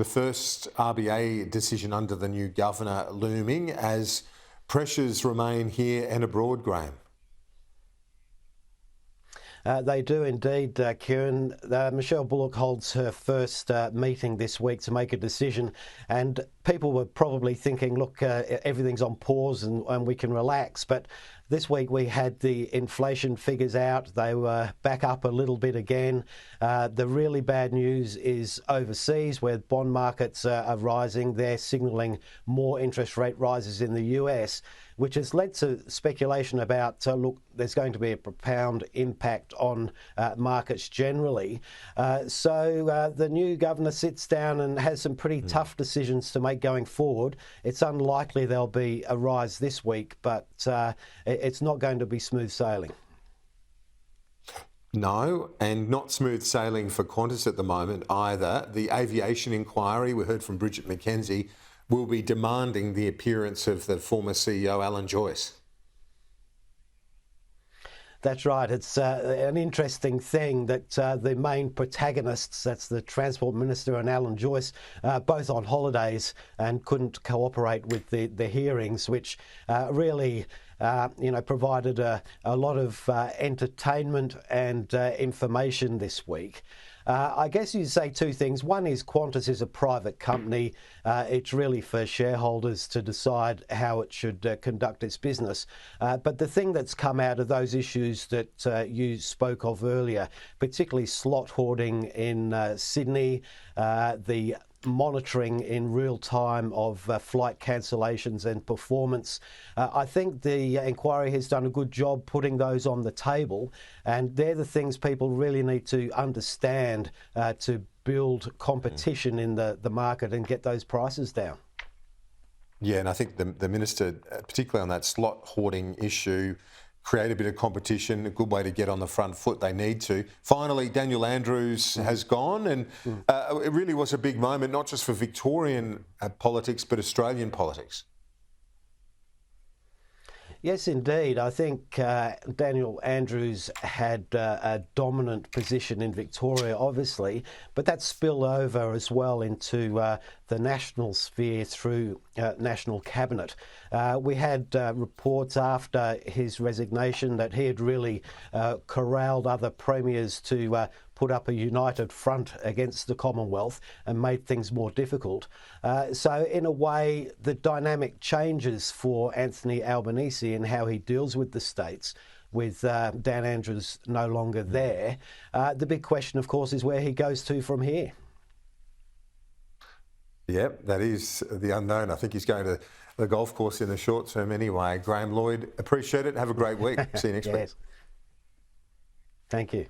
The first RBA decision under the new governor looming as pressures remain here and abroad, Graham. They do indeed, Kieran. Michele Bullock holds her first meeting this week to make a decision, and people were probably thinking, look, everything's on pause and we can relax. But this week we had the inflation figures out. They were back up a little bit again. The really bad news is overseas, where bond markets are rising. They're signalling more interest rate rises in the US, which has led to speculation about, look, there's going to be a profound impact on markets generally. So the new governor sits down and has some pretty tough decisions to make going forward. It's unlikely there'll be a rise this week, but it's not going to be smooth sailing. No, and not smooth sailing for Qantas at the moment either. The aviation inquiry, we heard from Bridget McKenzie, will be demanding the appearance of the former CEO, Alan Joyce. That's right. It's an interesting thing that the main protagonists, that's the Transport Minister and Alan Joyce, both on holidays and couldn't cooperate with the hearings, which really provided a lot of entertainment and information this week. I guess you'd say two things. One is Qantas is a private company. It's really for shareholders to decide how it should conduct its business. But the thing that's come out of those issues that you spoke of earlier, particularly slot hoarding in Sydney, the monitoring in real time of flight cancellations and performance. I think the inquiry has done a good job putting those on the table, and they're the things people really need to understand to build competition in the market and get those prices down. Yeah, and I think the Minister, particularly on that slot hoarding issue, create a bit of competition, a good way to get on the front foot. They need to. Finally, Daniel Andrews has gone, and it really was a big moment, not just for Victorian politics, but Australian politics. Yes, indeed. I think Daniel Andrews had a dominant position in Victoria, obviously, but that spilled over as well into the national sphere through National Cabinet. We had reports after his resignation that he had really corralled other premiers to put up a united front against the Commonwealth and made things more difficult. So in a way, the dynamic changes for Anthony Albanese and how he deals with the states with Dan Andrews no longer there. The big question, of course, is where he goes to from here. Yep, that is the unknown. I think he's going to the golf course in the short term anyway. Graham, Lloyd, appreciate it. Have a great week. See you next week. Thank you.